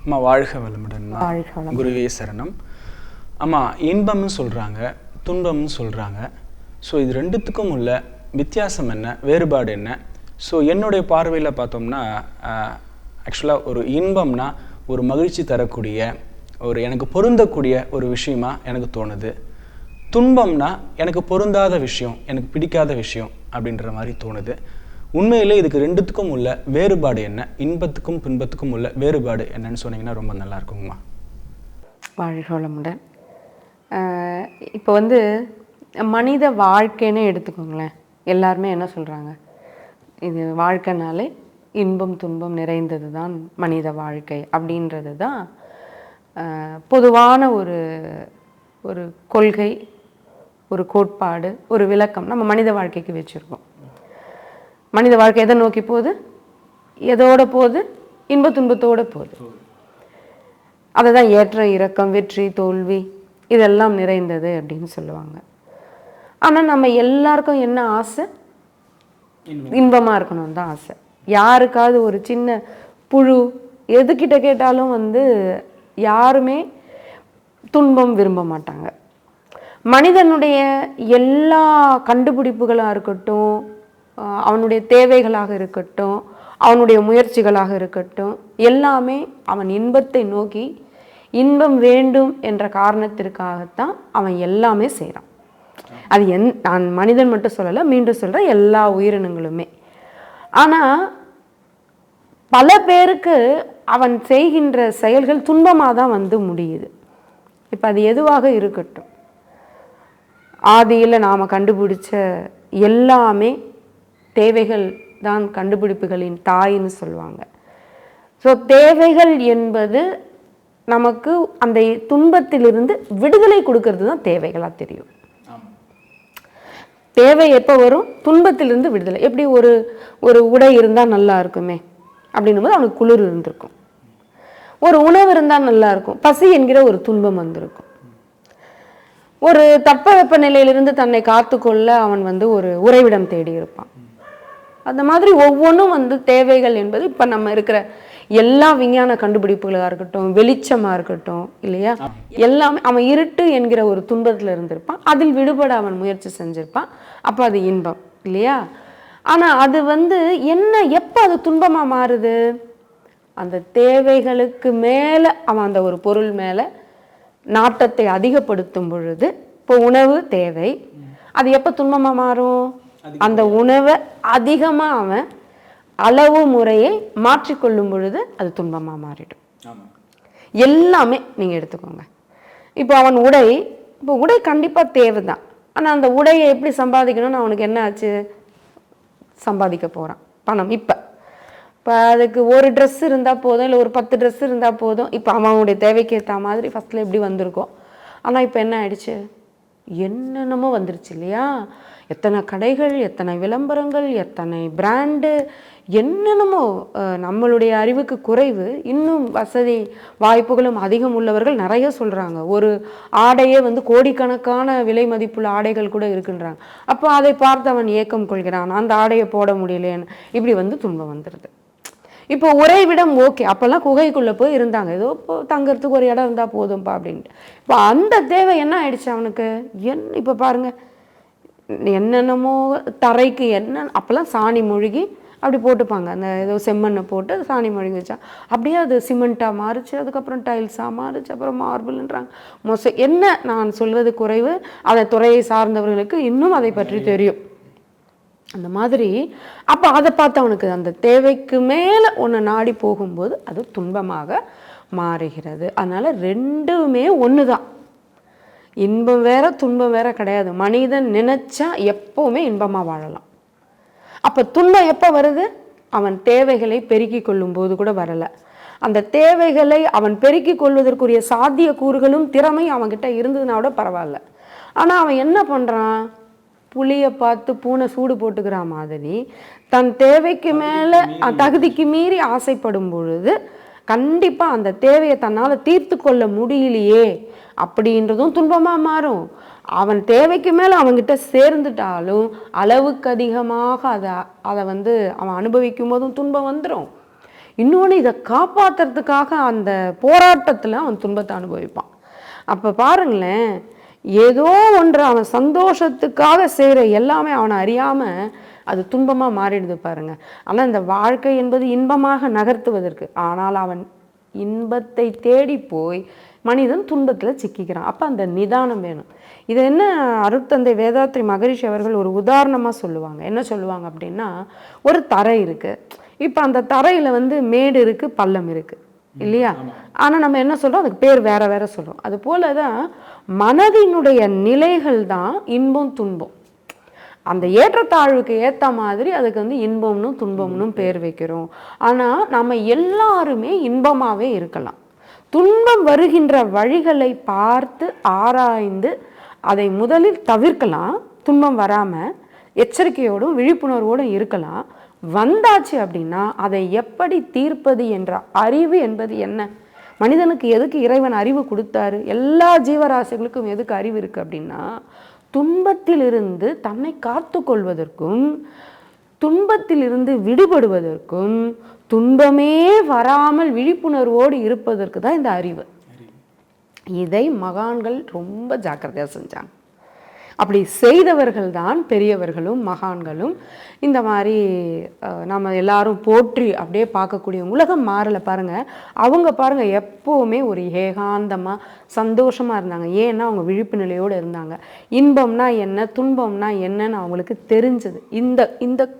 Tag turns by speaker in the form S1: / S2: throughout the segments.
S1: அம்மா வாழ்க வளமுடன். குருவே சரணம். அம்மா இன்பம்னு சொல்கிறாங்க, துன்பம்னு சொல்கிறாங்க. ஸோ இது ரெண்டுத்துக்கும் உள்ள வித்தியாசம் என்ன, வேறுபாடு என்ன? ஸோ என்னுடைய பார்வையில் பார்த்தோம்னா ஆக்சுவலாக ஒரு இன்பம்னா ஒரு மகிழ்ச்சி தரக்கூடிய ஒரு எனக்கு பொருந்தக்கூடிய ஒரு விஷயமா எனக்கு தோணுது. துன்பம்னா எனக்கு பொருந்தாத விஷயம், எனக்கு பிடிக்காத விஷயம் அப்படின்ற மாதிரி தோணுது. உண்மையிலே இதுக்கு ரெண்டுத்துக்கும் உள்ள வேறுபாடு என்ன, இன்பத்துக்கும் துன்பத்துக்கும் உள்ள வேறுபாடு என்னன்னு சொன்னீங்கன்னா ரொம்ப நல்லா இருக்குங்கம்மா.
S2: வாழ்கோளமுடன். இப்போ மனித வாழ்க்கைன்னு எடுத்துக்கோங்களேன். எல்லாருமே என்ன சொல்கிறாங்க, இது வாழ்க்கைனாலே இன்பம் துன்பம் நிறைந்தது தான் மனித வாழ்க்கை அப்படின்றது தான் பொதுவான ஒரு கொள்கை, ஒரு கோட்பாடு, ஒரு விளக்கம் நம்ம மனித வாழ்க்கைக்கு வச்சுருக்கோம். மனித வாழ்க்கை எதை நோக்கி போகுது, எதோட போகுது, இன்ப துன்பத்தோடு போகுது. அதை தான் ஏற்ற இறக்கம், வெற்றி தோல்வி இதெல்லாம் நிறைந்தது அப்படின்னு சொல்லுவாங்க. ஆனால் நம்ம எல்லாருக்கும் என்ன ஆசை, இன்பமாக இருக்கணும்னு தான் ஆசை. யாருக்காவது ஒரு சின்ன புழு எதுக்கிட்ட கேட்டாலும் யாருமே துன்பம் விரும்ப மாட்டாங்க. மனிதனுடைய எல்லா கண்டுபிடிப்புகளாக இருக்கட்டும், அவனுடைய தேவைகளாக இருக்கட்டும், அவனுடைய முயற்சிகளாக இருக்கட்டும், எல்லாமே அவன் இன்பத்தை நோக்கி, இன்பம் வேண்டும் என்ற காரணத்திற்காகத்தான் அவன் எல்லாமே செய்கிறான். அது நான் மனிதன் மட்டும் சொல்லலை, மீண்டும் சொல்கிறேன், எல்லா உயிரினங்களுமே. ஆனால் பல பேருக்கு அவன் செய்கின்ற செயல்கள் துன்பமாக தான் முடியுது. இப்போ அது எதுவாக இருக்கட்டும், ஆதியில் நாம் கண்டுபிடிச்ச எல்லாமே தேவைகள் தான் கண்டுபிடிப்புகளின் தாயின்னு சொல்லுவாங்க. ஸோ தேவைகள் என்பது நமக்கு அந்த துன்பத்திலிருந்து விடுதலை கொடுக்கறது தான் தேவைகளாக தெரியும். தேவை எப்போ வரும், துன்பத்திலிருந்து விடுதலை. எப்படி ஒரு உடை இருந்தால் நல்லா இருக்குமே அப்படின்னும் போது அவனுக்கு குளிர் இருந்திருக்கும். ஒரு உணவு இருந்தால் நல்லா இருக்கும், பசி என்கிற ஒரு துன்பம் வந்திருக்கும். ஒரு தட்பவெப்ப நிலையிலிருந்து தன்னை காத்துக்கொள்ள அவன் ஒரு உறைவிடம் தேடி இருப்பான். அந்த மாதிரி ஒவ்வொன்றும் தேவைகள் என்பது இப்போ நம்ம இருக்கிற எல்லா விஞ்ஞான கண்டுபிடிப்புகளாக இருக்கட்டும், வெளிச்சமாக இருக்கட்டும், இல்லையா, எல்லாமே அவன் இருட்டு என்கிற ஒரு துன்பத்தில் இருந்திருப்பான். அதில் விடுபட அவன் முயற்சி செஞ்சிருப்பான். அப்போ அது இன்பம் இல்லையா? ஆனால் அது என்ன, எப்போ அது துன்பமாக மாறுது, அந்த தேவைகளுக்கு மேலே அவன் அந்த ஒரு பொருள் மேலே நாட்டத்தை அதிகப்படுத்தும் பொழுது. இப்போ உணவு தேவை, அது எப்போ துன்பமாக மாறும், அந்த உணவை அதிகமாக அவன் அளவு முறையை மாற்றிக்கொள்ளும் பொழுது அது துன்பமாக மாறிடும். எல்லாமே நீங்கள் எடுத்துக்கோங்க. இப்போ அவன் உடை கண்டிப்பாக தேவை தான். ஆனால் அந்த உடையை எப்படி சம்பாதிக்கணும்னு அவனுக்கு என்ன ஆச்சு, சம்பாதிக்க போகிறான் பணம். இப்போ அதுக்கு ஒரு ட்ரெஸ் இருந்தால் போதும், இல்லை ஒரு 10 ட்ரெஸ் இருந்தால் போதும். இப்போ அவனுடைய தேவைக்கு ஏற்ற மாதிரி ஃபஸ்ட்டில் எப்படி வந்திருக்கோம். ஆனால் இப்போ என்ன ஆயிடுச்சு, என்னென்னமோ வந்துருச்சு இல்லையா? எத்தனை கடைகள், எத்தனை விளம்பரங்கள், எத்தனை பிராண்டு, என்னென்னமோ. நம்மளுடைய அறிவுக்கு குறைவு, இன்னும் வசதி வாய்ப்புகளும் அதிகம் உள்ளவர்கள் நிறைய சொல்கிறாங்க. ஒரு ஆடையே கோடிக்கணக்கான விலை மதிப்புள்ள ஆடைகள் கூட இருக்குன்றாங்க. அப்போ அதை பார்த்து அவன் ஏக்கம் கொள்கிறான், அந்த ஆடையை போட முடியலேன்னு. இப்படி துன்பம் வந்துடுது. இப்போ உறைவிடம் ஓகே, அப்போல்லாம் குகைக்குள்ளே போய் இருந்தாங்க, ஏதோ இப்போ தங்கறதுக்கு ஒரு இடம் இருந்தால் போதும்ப்பா அப்படின்ட்டு. இப்போ அந்த தேவை என்ன ஆயிடுச்சு அவனுக்கு, இப்போ பாருங்கள், என்னென்னமோ தரைக்கு அப்போல்லாம் சாணி மொழிகி அப்படி போட்டுப்பாங்க, அந்த ஏதோ செம்மண்ணை போட்டு சாணி மொழிகி வச்சா அப்படியே அது சிமெண்ட்டாக மாறிச்சு, அதுக்கப்புறம் டைல்ஸாக மாறிச்சு, அப்புறம் மார்பிள்ன்றாங்க. என்ன நான் சொல்வது குறைவு, அதை துறையை சார்ந்தவர்களுக்கு இன்னும் அதை பற்றி தெரியும். அந்த மாதிரி அப்போ அதை பார்த்து அவனுக்கு அந்த தேவைக்கு மேலே ஒன்று நாடி போகும்போது அது துன்பமாக மாறுகிறது. அதனால் ரெண்டுமே ஒன்று தான், இன்பம் வேற துன்பம் வேற கிடையாது. மனிதன் நினைச்சா எப்பவுமே இன்பமாக வாழலாம். அப்போ துன்பம் எப்போ வருது, அவன் தேவைகளை பெருக்கி கொள்ளும் போது கூட வரலை. அந்த தேவைகளை அவன் பெருக்கி கொள்வதற்குரிய சாத்திய கூறுகளும் திறமை அவன்கிட்ட இருந்ததுனா கூட பரவாயில்ல. ஆனால் அவன் என்ன பண்ணுறான், புளியை பார்த்து பூனை சூடு போட்டுக்கிற மாதிரி தன் தேவைக்கு மேலே தகுதிக்கு மீறி ஆசைப்படும் பொழுது கண்டிப்பாக அந்த தேவையை தன்னால் தீர்த்து கொள்ள முடியலையே அப்படின்றதும் துன்பமாக மாறும். அவன் தேவைக்கு மேலே அவன்கிட்ட சேர்ந்துட்டாலும் அளவுக்கு அதிகமாக அதை அவன் அனுபவிக்கும் போதும் துன்பம் வந்துடும். இன்னொன்று இதை காப்பாற்றுறதுக்காக அந்த போராட்டத்தில் அவன் துன்பத்தை அனுபவிப்பான். அப்போ பாருங்களேன், ஏதோ ஒன்று அவன் சந்தோஷத்துக்காக செய்கிற எல்லாமே அவனை அறியாமல் அது துன்பமாக மாறிடுது பாருங்க. ஆனால் இந்த வாழ்க்கை என்பது இன்பமாக நகர்த்துவதற்கு, ஆனால் அவன் இன்பத்தை தேடி போய் மனிதன் துன்பத்தில் சிக்கிக்கிறான். அப்போ அந்த நிதானம் வேணும். இது என்ன அருட்தந்தை வேதாத்ரி மகரிஷி அவர்கள் ஒரு உதாரணமாக சொல்லுவாங்க. என்ன சொல்லுவாங்க அப்படின்னா, ஒரு தரை இருக்குது. இப்போ அந்த தரையில் வந்து மேடு இருக்குது, பள்ளம் இருக்குது இல்லையா? ஆனால் நம்ம என்ன சொல்கிறோம், அதுக்கு பேர் வேற வேற சொல்கிறோம். அது போல தான் மனதினுடைய நிலைகள் தான் இன்பம் துன்பம். அந்த ஏற்றத்தாழ்வுக்கு ஏற்ற மாதிரி அதுக்கு வந்து இன்பம்னு துன்பம்னு பேர் வைக்கிறோம். ஆனால் நம்ம எல்லாருமே இன்பமாகவே இருக்கலாம். துன்பம் வருகின்ற வழிகளை பார்த்து ஆராய்ந்து அதை முதலில் தவிர்க்கலாம். துன்பம் வராமல் எச்சரிக்கையோடும் விழிப்புணர்வோடும் இருக்கலாம். வந்தாச்சு அப்படின்னா அதை எப்படி தீர்ப்பது என்ற அறிவு என்பது என்ன? மனிதனுக்கு எதுக்கு இறைவன் அறிவு கொடுத்தாரு? எல்லா ஜீவராசிகளுக்கும் எதுக்கு அறிவு இருக்குது அப்படின்னா, துன்பத்திலிருந்து தன்னை காத்து கொள்வதற்கும், துன்பத்திலிருந்து விடுபடுவதற்கும், துன்பமே வராமல் விழிப்புணர்வோடு இருப்பதற்கு தான் இந்த அறிவு. இதை மகான்கள் ரொம்ப ஜாக்கிரதையாக செஞ்சாங்க. அப்படி செய்தவர்கள் தான் பெரியவர்களும் மகான்களும். இந்த மாதிரி நம்ம எல்லாரும் போற்றி அப்படியே பார்க்கக்கூடிய உலகம் மாறலை பாருங்கள். அவங்க பாருங்கள் எப்போவுமே ஒரு ஏகாந்தமாக சந்தோஷமாக இருந்தாங்க. ஏன்னா அவங்க விழிப்பு நிலையோடு இருந்தாங்க. இன்பம்னா என்ன, துன்பம்னா என்னன்னு அவங்களுக்கு தெரிஞ்சது. இந்த இந்த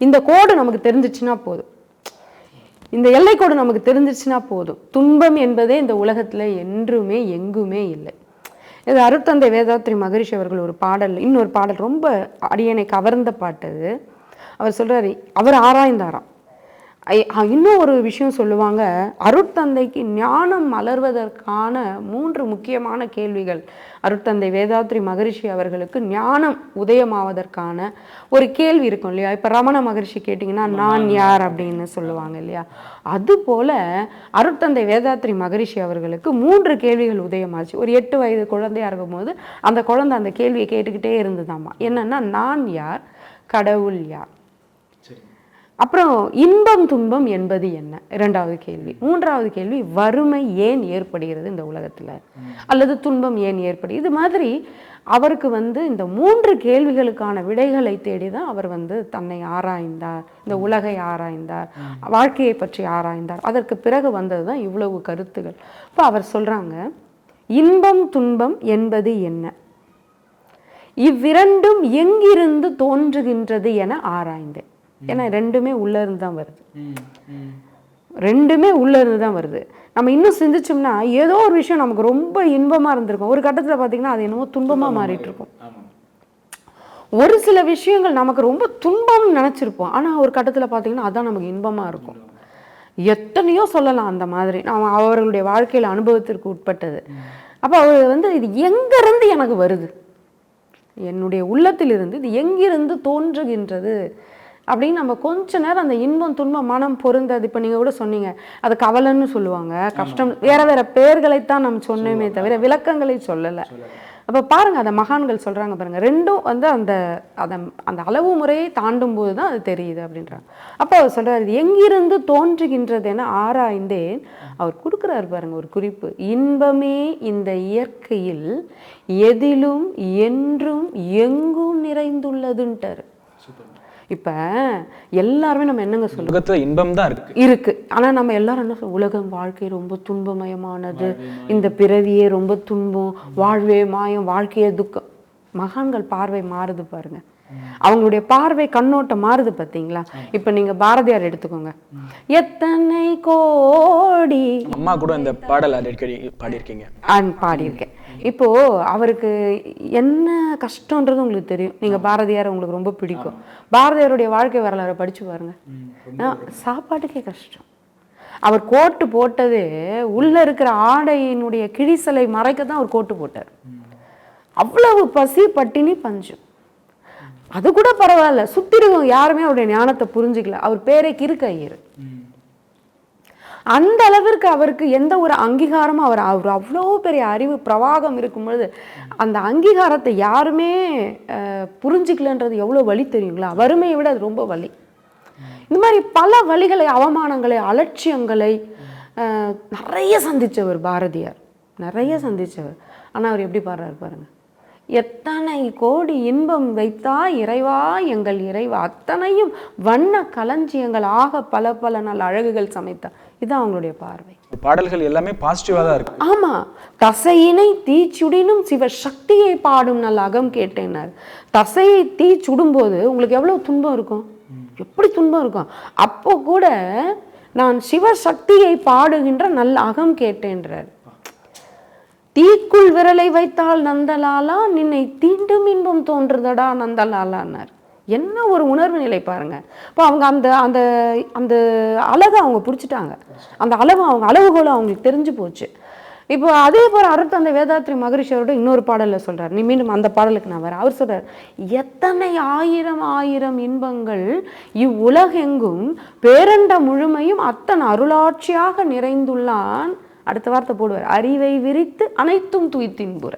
S2: இந்த கோடு நமக்கு தெரிஞ்சிச்சுன்னா போதும், இந்த எல்லைக்கோடு நமக்கு தெரிஞ்சிச்சுன்னா போதும். துன்பம் என்பதே இந்த உலகத்தில் என்றுமே எங்குமே இல்லை. இது அருட்தந்தை வேதாத்ரி மகரிஷி அவர்கள் ஒரு பாடல், இன்னொரு பாடல் ரொம்ப அடியனை கவர்ந்த பாட்டு. அவர் சொல்கிறார், அவர் ஆராய்ந்தாராம். இன்னும் ஒரு விஷயம் சொல்லுவாங்க, அருட்தந்தைக்கு ஞானம் மலர்வதற்கான 3 முக்கியமான கேள்விகள். அருட்தந்தை வேதாத்ரி மகரிஷி அவர்களுக்கு ஞானம் உதயமாவதற்கான ஒரு கேள்வி இருக்கும் இல்லையா? இப்போ ரமண மகரிஷி கேட்டிங்கன்னா நான் யார் அப்படின்னு சொல்லுவாங்க இல்லையா? அதுபோல் அருட்தந்தை வேதாத்ரி மகரிஷி அவர்களுக்கு 3 கேள்விகள் உதயமாச்சு. ஒரு 8 வயது குழந்தையாக இருக்கும்போது அந்த குழந்தை அந்த கேள்வியை கேட்டுக்கிட்டே இருந்ததாம்மா. என்னன்னா, நான் யார், கடவுள் யார், அப்புறம் இன்பம் துன்பம் என்பது என்ன, 2வது கேள்வி. 3வது கேள்வி, வறுமை ஏன் ஏற்படுகிறது இந்த உலகத்தில், அல்லது துன்பம் ஏன் ஏற்படுகிறது. இது மாதிரி அவருக்கு வந்து இந்த 3 கேள்விகளுக்கான விடைகளை தேடி தான் அவர் வந்து தன்னை ஆராய்ந்தார், இந்த உலகை ஆராய்ந்தார், வாழ்க்கையை பற்றி ஆராய்ந்தார். அதற்கு பிறகு வந்தது தான் இவ்வளவு கருத்துகள். இப்போ அவர் சொல்கிறாங்க, இன்பம் துன்பம் என்பது என்ன, இவ்விரண்டும் எங்கிருந்து தோன்றுகின்றது என ஆராய்ந்தேன். ஏன்னா 2மே உள்ளே இருந்து தான் வருது, 2மே உள்ளே இருந்து தான் வருது. நம்ம இன்னும் சிந்திச்சோம்னா ஏதோ ஒரு விஷயம் நமக்கு ரொம்ப இன்பமாக இருந்திருக்கும், ஒரு கட்டத்தில் பார்த்திங்கன்னா அது என்னவோ துன்பமாக மாறிட்டு இருக்கும். ஒரு சில விஷயங்கள் நமக்கு ரொம்ப துன்பம்னு நினச்சிருப்போம், ஆனால் ஒரு கட்டத்தில் பார்த்திங்கன்னா அதுதான் நமக்கு இன்பமாக இருக்கும். எத்தனையோ சொல்லலாம் அந்த மாதிரி, நான் அவர்களுடைய வாழ்க்கையில் அனுபவத்திற்கு உட்பட்டது. அப்போ அவர் வந்து இது எங்கேருந்து எனக்கு வருது, என்னுடைய உள்ளத்திலிருந்து இது எங்கிருந்து தோன்றுகின்றது அப்படின்னு நம்ம கொஞ்ச நேரம் அந்த இன்பம் துன்பம் மனம் பொருந்தது. இப்போ நீங்கள் கூட சொன்னீங்க, அது கவலைன்னு சொல்லுவாங்க, கஷ்டம், வேற வேற பெயர்களைத்தான் நம்ம சொன்னோமே தவிர விளக்கங்களை சொல்லலை. அப்போ பாருங்கள், அந்த மகான்கள் சொல்கிறாங்க பாருங்கள், 2ம் வந்து அந்த அந்த அளவு முறையை தாண்டும் போது தான் அது தெரியுது அப்படின்றாங்க. அப்போ அவர் சொல்கிறார், இது எங்கிருந்து தோன்றுகின்றது என ஆராய்ந்தேன். அவர் கொடுக்குறாரு பாருங்க ஒரு குறிப்பு, இன்பமே இந்த இயற்கையில் எதிலும் என்றும் எங்கும் நிறைந்துள்ளதுன்ட்டார். இப்போ எல்லாருமே நம்ம என்னங்க சொல்லுவோம்,
S1: உலகத்தில் இன்பம் தான்
S2: இருக்கு. ஆனால் நம்ம எல்லாரும் என்ன சொல்லுவோம், உலகம் வாழ்க்கை ரொம்ப துன்பமயமானது, இந்த பிறவியே ரொம்ப துன்பம், வாழ்வே மாயம், வாழ்க்கையே துக்கம். மகான்கள் பார்வை மாறுது பாருங்க, அவங்களுடைய பார்வை கண்ணோட்டம் மாறுது பார்த்தீங்களா? இப்போ நீங்க பாரதியார் எடுத்துக்கோங்க, எத்தனை கோடி,
S1: அம்மா கூட இந்த பாடல் அடிக்கடி பாடியிருக்கீங்க.
S2: பாடியிருக்கேன். இப்போ அவருக்கு என்ன கஷ்டன்றது உங்களுக்கு தெரியும். நீங்க பாரதியார் உங்களுக்கு ரொம்ப பிடிக்கும், பாரதியாருடைய வாழ்க்கை வரலாறு படிச்சு பாருங்க, சாப்பாட்டுக்கே கஷ்டம். அவர் கோட்டு போட்டதே உள்ள இருக்கிற ஆடையினுடைய கிழிசலை மறைக்க தான் அவர் கோட்டு போட்டார். அவ்வளவு பசி பட்டினி பஞ்சம். அது கூட பரவாயில்ல, சுத்திருவங்க யாருமே அவருடைய ஞானத்தை புரிஞ்சுக்கல. அவர் பேரே கிறுக்கையர். அந்த அளவிற்கு அவருக்கு எந்த ஒரு அங்கீகாரமும், அவர் அவ்வளோ பெரிய அறிவு பிரவாகம் இருக்கும் பொழுது அந்த அங்கீகாரத்தை யாருமே புரிஞ்சிக்கலன்றது எவ்வளோ வலி தெரியுங்களா? வறுமையை விட அது ரொம்ப வலி. இந்த மாதிரி பல வழிகளை, அவமானங்களை, அலட்சியங்களை நிறைய சந்தித்தவர் பாரதியார், நிறைய சந்தித்தவர். ஆனால் அவர் எப்படி பாடுறாரு பாருங்க, எத்தனை கோடி இன்பம் வைத்தா இறைவா எங்கள் இறைவா, அத்தனையும் வண்ண களஞ்சியங்கள் ஆக பல பல நல்ல அழகுகள் சமைத்தா. இதுதான் அவங்களுடைய பார்வை.
S1: பாடல்கள் எல்லாமே பாசிட்டிவா தான் இருக்கு.
S2: ஆமா, தசையினை தீச்சுடினும் சிவ சக்தியை பாடும் நல்ல அகம் கேட்டேனார். தசையை தீ சுடும்போது உங்களுக்கு எவ்வளவு துன்பம் இருக்கும், எப்படி துன்பம் இருக்கும். அப்போ கூட நான் சிவசக்தியை பாடுகின்ற நல்ல அகம் கேட்டேன்றார். தீக்குள் விரலை வைத்தால் நந்தலாலா, நின்னை தீண்டும் இன்பம் தோன்றுதடா நந்தலாலான்னார். என்ன ஒரு உணர்வு நிலை பாருங்க. இப்போ அவங்க அந்த அந்த அந்த அழகை அவங்க பிடிச்சிட்டாங்க, அந்த அளவுகோலை அவங்களுக்கு தெரிஞ்சு போச்சு. இப்போ அதே போல் அடுத்த வேதாத்ரி மகரிஷியோட இன்னொரு பாடலில் சொல்கிறார், நீ மீண்டும் அந்த பாடலுக்கு நான் வரேன். அவர் சொல்கிறார், எத்தனை ஆயிரம் ஆயிரம் இன்பங்கள் இவ்வுலகெங்கும் பேரண்ட முழுமையும் அத்தன் அருளாட்சியாக நிறைந்துள்ளான். அடுத்த வார்த்தை போடுவார், அறிவை விரித்து அனைத்தும் துய்த்து இன்புற.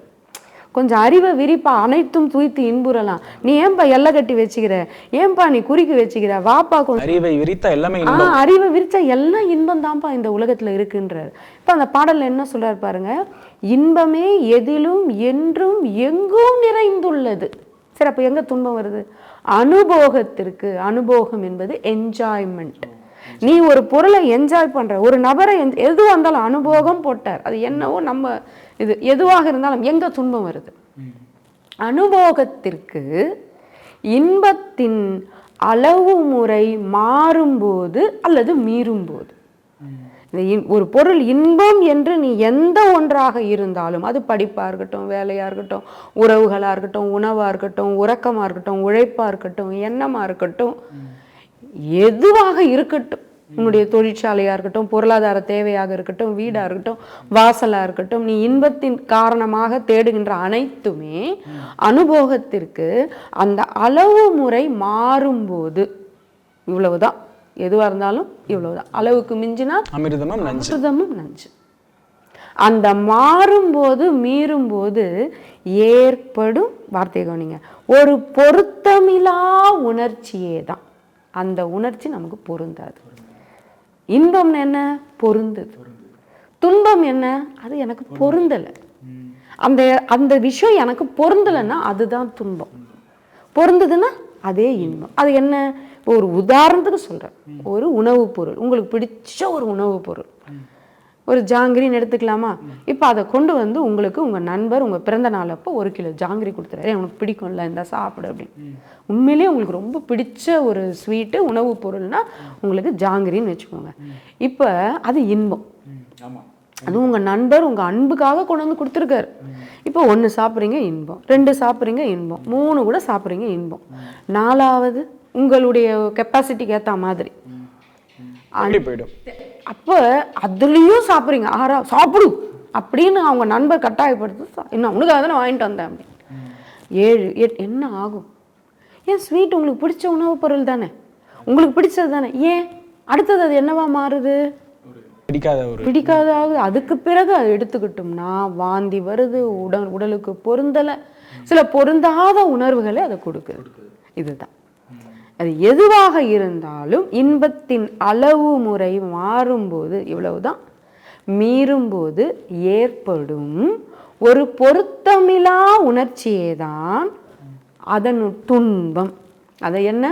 S2: கொஞ்சம் அறிவை விரிப்பா, அனைத்தும் துய்த்து இன்புறலாம். நீ ஏன்பா எல்லை கட்டி வச்சுக்கிற, ஏன்பா நீ குறுக்கி வச்சுக்கிற, வாப்பா கொஞ்சம்
S1: அறிவை விரித்தா எல்லாமே
S2: அறிவை விரிச்சா எல்லாம் இன்பம் தான்ப்பா இந்த உலகத்துல இருக்குன்றார். இப்போ அந்த பாடல்ல என்ன சொல்றாரு பாருங்க, இன்பமே எதிலும் என்றும் எங்கும் நிறைந்துள்ளது. சரி, அப்போ எங்க துன்பம் வருது? அனுபோகத்திற்கு. அனுபோகம் என்பது என்ஜாய்மெண்ட். நீ ஒரு பொருளை என்ஜாய் பண்ற, ஒரு நபரை எதுவாக இருந்தாலும் அனுபோகம் போட்டார், அது என்னவோ நம்ம இது எதுவாக இருந்தாலும் எங்க துன்பம் வருது? அனுபோகத்திற்கு இன்பத்தின் அளவு முறை மாறும்போது அல்லது மீறும்போது. ஒரு பொருள் இன்பம் என்று நீ எந்த ஒன்றாக இருந்தாலும், அது படிப்பாக இருக்கட்டும், வேலையாக இருக்கட்டும், உறவுகளாக இருக்கட்டும், உணவாக இருக்கட்டும், உறக்கமாக இருக்கட்டும், உழைப்பாக இருக்கட்டும், எண்ணமாக இருக்கட்டும், எதுவாக இருக்கட்டும், உன்னுடைய தொழிற்சாலையாக இருக்கட்டும், பொருளாதார தேவையாக இருக்கட்டும், வீடாக இருக்கட்டும், வாசலாக இருக்கட்டும், நீ இன்பத்தின் காரணமாக தேடுகின்ற அனைத்துமே அனுபோகத்திற்கு அந்த அளவு முறை மாறும்போது, இவ்வளவுதான், எதுவாக இருந்தாலும் இவ்வளவுதான், அளவுக்கு மிஞ்சினா அமிர்தமும் நஞ்சு. அந்த மாறும்போது மீறும்போது ஏற்படும் வார்த்தை கவனிங்க, ஒரு பொருத்தமில்லா உணர்ச்சியே தான். அந்த உணர்ச்சி நமக்கு பொருந்தாது. இன்பம் என்ன? பொருந்தது. துன்பம் என்ன? அது எனக்கு பொருந்தலை. அந்த அந்த விஷயம் எனக்கு பொருந்தலைன்னா அதுதான் துன்பம். பொருந்ததுன்னா அதே இன்பம். அது என்ன? இப்போ ஒரு உதாரணத்துக்கு சொல்கிறேன், ஒரு உணவுப் பொருள், உங்களுக்கு பிடிச்ச ஒரு உணவுப் பொருள், ஒரு ஜாங்கிரின்னு எடுத்துக்கலாமா? இப்போ அதை கொண்டு வந்து உங்களுக்கு உங்கள் நண்பர் உங்கள் பிறந்த நாள் அப்போ 1 கிலோ ஜாங்கிரி கொடுத்துறாரு, உனக்கு பிடிக்கும்ல, இந்த சாப்பிடு அப்படின்னு. உண்மையிலேயே உங்களுக்கு ரொம்ப பிடிச்ச ஒரு ஸ்வீட்டு உணவுப் பொருள்னா உங்களுக்கு ஜாங்கிரின்னு வச்சுக்கோங்க. இப்போ அது இன்பம், அது உங்கள் நண்பர் உங்கள் அன்புக்காக கொண்டு வந்து கொடுத்துருக்காரு. இப்போ 1 சாப்பிட்றீங்க இன்பம், 2 சாப்பிட்றீங்க இன்பம், 3 கூட சாப்பிட்றீங்க இன்பம், 4வது உங்களுடைய கெப்பாசிட்டிக்கு ஏற்ற மாதிரி
S1: போயிடும்.
S2: அப்போ அதுலேயும் சாப்பிட்றீங்க, சாப்பிடு அப்படின்னு அவங்க நண்பர் கட்டாயப்படுத்து, இன்னும் உனக்காக தானே வாங்கிட்டு வந்தேன் அப்படின்னு. 7, 8 என்ன ஆகும்? ஏன் ஸ்வீட் உங்களுக்கு பிடிச்ச உணவுப் பொருள் தானே, உங்களுக்கு பிடிச்சது தானே, ஏன் அடுத்தது அது என்னவா மாறுது? பிடிக்காத. அதுக்கு பிறகு அது எடுத்துக்கிட்டோம்னா வாந்தி வருது, உடலுக்கு பொருந்தலை, சில பொருந்தாத உணர்வுகளை அதை கொடுக்குது. இதுதான் அது. எதுவாக இருந்தாலும் இன்பத்தின் அளவு முறை மாறும்போது, இவ்வளவுதான், மீறும்போது ஏற்படும் ஒரு பொருத்தமில்லா உணர்ச்சியே தான் அதன் துன்பம். அதை என்ன?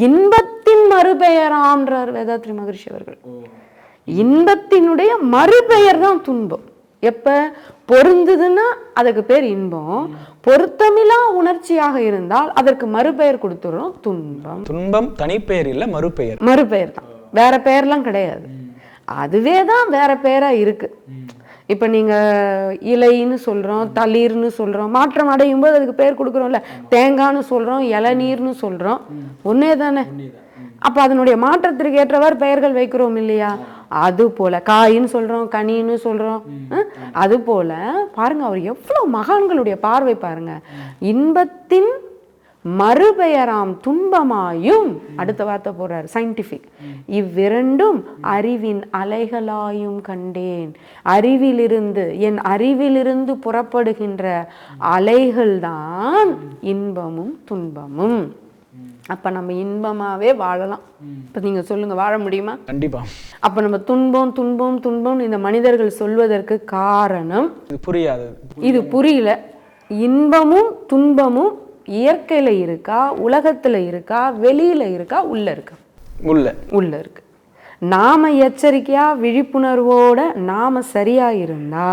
S2: இன்பத்தின் மறுபெயரான்றார் வேதாத்ரி மகரிஷி அவர்கள். இன்பத்தினுடைய மறுபெயர் தான் துன்பம். எப்ப பொருந்ததுன்னா அதுக்கு பேர் இன்பம், பொருத்தமில்லா உணர்ச்சியாக இருந்தால் அதற்கு மறுபெயர் கொடுத்துறோம் துன்பம்.
S1: துன்பம் தனிப்பெயர் இல்ல, மறுபெயர்.
S2: மறுபெயர் தான், வேற பெயர்லாம் கிடையாது, அதுவே தான் வேற பெயரா இருக்கு. இப்ப நீங்க இலைன்னு சொல்றோம், தளிர்னு சொல்றோம், மாற்றம் அடையும் போது அதுக்கு பெயர் கொடுக்குறோம்ல, தேங்காய்னு சொல்றோம், இளநீர்னு சொல்றோம், ஒன்னே தானே. அப்ப அதனுடைய மாற்றத்திற்கு ஏற்றவாறு பெயர்கள் வைக்கிறோம் இல்லையா? அது போல காயின்னு சொல்றோம், கனின்னு சொல்றோம். அது போல பாருங்க, அவர் எவ்வளவு மகான்களுடைய பார்வை பாருங்க. இன்பத்தின் மறுபெயராம் துன்பமாயும், அடுத்த வார்த்தை போடுறாரு சயின்டிபிக், இவ்விரண்டும் அறிவின் அலைகளாயும் கண்டேன். அறிவிலிருந்து, என் அறிவிலிருந்து புறப்படுகின்ற அலைகள் தான் இன்பமும் துன்பமும். அப்போ நம்ம இன்பமாகவே வாழலாம். இப்போ நீங்கள் சொல்லுங்கள், வாழ முடியுமா?
S1: கண்டிப்பாக.
S2: அப்போ நம்ம துன்பம் துன்பம் துன்பம் இந்த மனிதர்கள் சொல்வதற்கு காரணம் இது புரியல. இன்பமும் துன்பமும் இயற்கையில் இருக்கா, உலகத்தில் இருக்கா, வெளியில் இருக்கா, உள்ள இருக்கா? உள்ள இருக்கு. நாம எச்சரிக்கையா விழிப்புணர்வோட நாம சரியா இருந்தா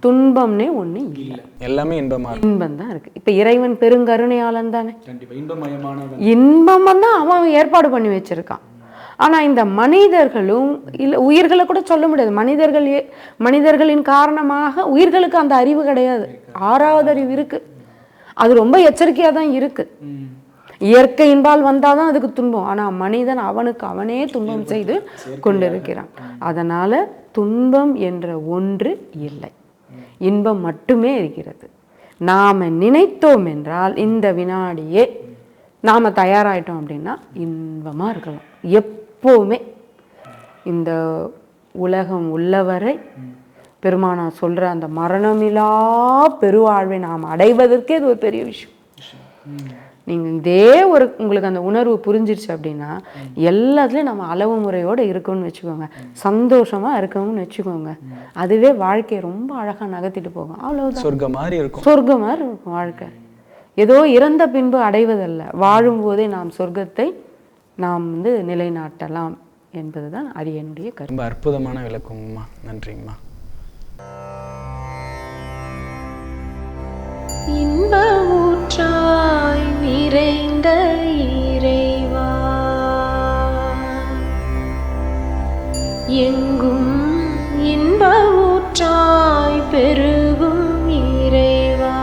S2: துன்பம்னே ஒண்ணு இல்லை, எல்லாமே இன்பம் தான் இருக்கு. இப்ப இறைவன் பெருங்கருணையாளன் தானே, இன்பம் தான் அவன் ஏற்பாடு பண்ணி வச்சிருக்கான். ஆனா இந்த மனிதர்களும் இல்ல, உயிர்களை கூட சொல்ல முடியாது, மனிதர்களின் காரணமாக உயிர்களுக்கு அந்த அறிவு கிடையாது, ஆறாவது அறிவு இருக்கு, அது ரொம்ப எச்சரிக்கையா தான் இருக்கு. இயற்கையின்பால் வந்தாதான் அதுக்கு துன்பம். ஆனா மனிதன் அவனுக்கு அவனே துன்பம் செய்து கொண்டிருக்கிறான். அதனால துன்பம் என்ற ஒன்று இல்லை, இன்பம் மட்டுமே இருக்கிறது. நாம நினைத்தோம் என்றால் இந்த வினாடியே நாம தயாராயிட்டோம் அப்படின்னா இன்பமா இருக்கலாம் எப்பவுமே. இந்த உலகம் உள்ளவரை பெருமானார் சொல்ற அந்த மரணமில்லா பெருவாழ்வை நாம் அடைவதற்கே இது ஒரு பெரிய விஷயம். நீங்கள் இதே உங்களுக்கு அந்த உணர்வு புரிஞ்சிருச்சு அப்படின்னா எல்லாத்துலேயும் நம்ம அளவு முறையோடு இருக்கணும்னு வச்சுக்கோங்க, சந்தோஷமாக இருக்கணும்னு வச்சுக்கோங்க, அதுவே வாழ்க்கையை ரொம்ப அழகாக நகர்த்திட்டு போகும். அவ்வளோதான், சொர்க்கம் மாதிரி இருக்கும் வாழ்க்கை. ஏதோ இறந்த பின்பு அடைவதல்ல, வாழும்போதே நாம் சொர்க்கத்தை நாம் நிலைநாட்டலாம் என்பதுதான் அரியனுடைய கருத்து.
S1: ரொம்ப அற்புதமான விளக்கம்மா, நன்றிங்கம்மா.
S3: இன்ப ஊற்றாய் நிறைந்த இறைவா, எங்கும் இன்ப ஊற்றாய் பெருகும் இறைவா,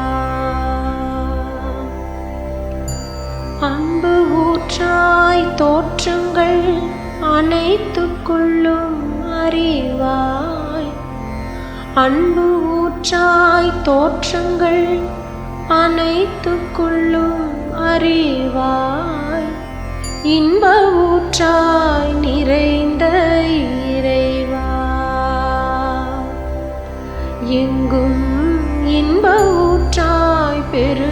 S3: அன்பு ஊற்றாய் தோற்றங்கள் அனைத்துக்குள்ளும் அறிவாய், அன்பு ஊற்றாய் தோற்றங்கள் அனைத்துக்குள்ளும் அறிவாய், இன்ப ஊற்றாய் நிறைந்த இறைவா, எங்கும் இன்ப ஊற்றாய் பெரு